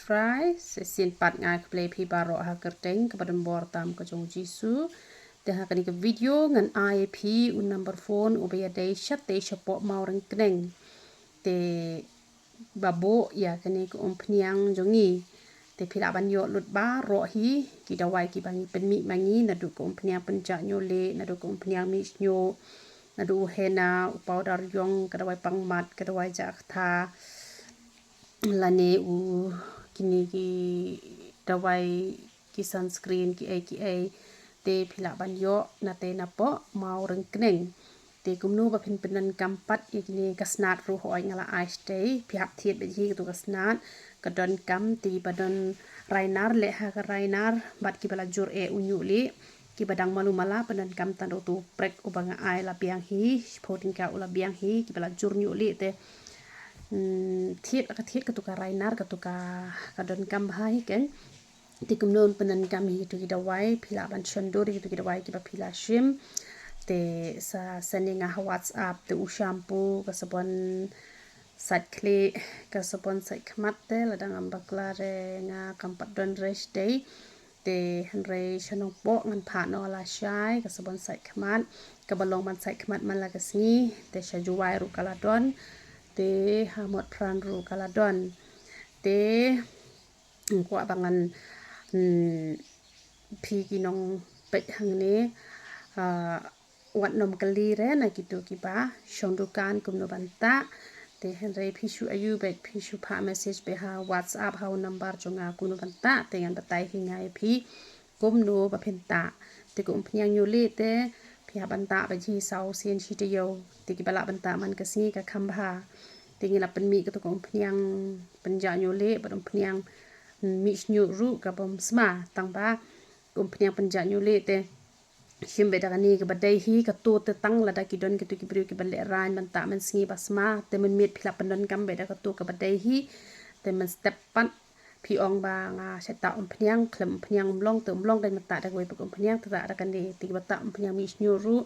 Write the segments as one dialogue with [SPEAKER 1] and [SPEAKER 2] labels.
[SPEAKER 1] try sesin pat ngai play pi baro ha kerteng kepada bor tam ke jong jisu te ha kani ke video ngan IP number phone ubaya dei chat te support Mawryngkneng te babo ya kani ke Umphniang jongi te pila ban yo lut ba ro hi ki dawai ki bangi penmi mangi na du ke Umphniang pynjah Ñiuhlieh na du ke Umphniang mihshniuh na du hena powder yong ke dawai pangmat ke dawai jakta lane u kini ki dawai ki sunscreen ki a te pila ban yo na te na po Mawryngkneng te kumnu ba phin penan kampat ikini kasnat ru hoi ngala ice day pihak thiet be hi tu kasnat kadon kam ti badon rainar le ha ka rainar bat ki bala jur Ñiuhlieh ki badang malu mala penan kam tan tu prek ubanga ai la biang hi sporting ka ula biang hi ki bala jur Ñiuhlieh te thiet ka tu ka rainar ka tu ka kadon kam hai ken ti kumnon penan kam hi tu ki dawai pila ban chondur ki tu ki dawai ki ba pila shim te sa sending a WhatsApp te u shampoo ka sabon sat kle ka sabon sat kmat te ladang ambakla re nga kampat don rest day te hanre shanong po ngan pha no la shai ka sabon sat kmat ka balong man sat kmat man la ka singi te shajuwai ru kaladon te hamot pran ru kaladon te kwa bangan pi kinong pet hang ne wat nom kali re na gitu kiba shondukan kumno banta te henry pishu ayu bet pishu pha message be ha WhatsApp ha number jonga kuno banta te ngan batai hingai phi kumno ba phenta te ko Umphniang Ñiuhlieh te phi banta ba ji sau sien chi te yo te ki bala banta man ka si ka khamba te ngila penmi ka to ko Umphniang pynjah Ñiuhlieh ba Umphniang mihshniuh ru ka bom sma tangba Umphniang pynjah Ñiuhlieh te himbe da ni ke badai hi ka tu te tang la da ki don ki tu ki bru ki bale ran man ta man singi basma te man mit phila pandon kam be da ka tu ka badai hi te man step pan pi ong ba nga seta Umphniang klem Umphniang mlong te mlong da man ta da goi pa Umphniang ta da ka ni ti ba ta Umphniang mihshniuh ru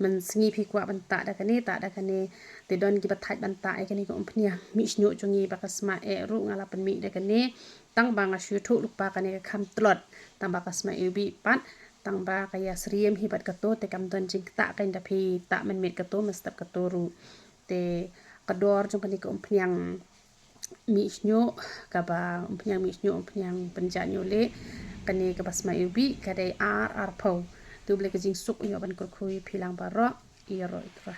[SPEAKER 1] man singi phi kwa ban ta da ka ni te don ki ba thai ban ta ai ka ni ko Umphniang mihshniuh jongi ba kasma e ru nga la pan mi da ka ni tang ba nga shu thu luk pa ka ni ka kham tlot tang ba kasma e bi pat tang ba kaya sriem hibat kato te kam don jing ta kain da phi ta man met kato mestap kato ru te kador jong kani ko Umphniang mihshniuh ka ba Umphniang mihshniuh Umphniang pynjah Ñiuhlieh kani ka basma ubi ka dai ar pho tu ble ka jing suk yo ban kur khui philang ba ro i ro itra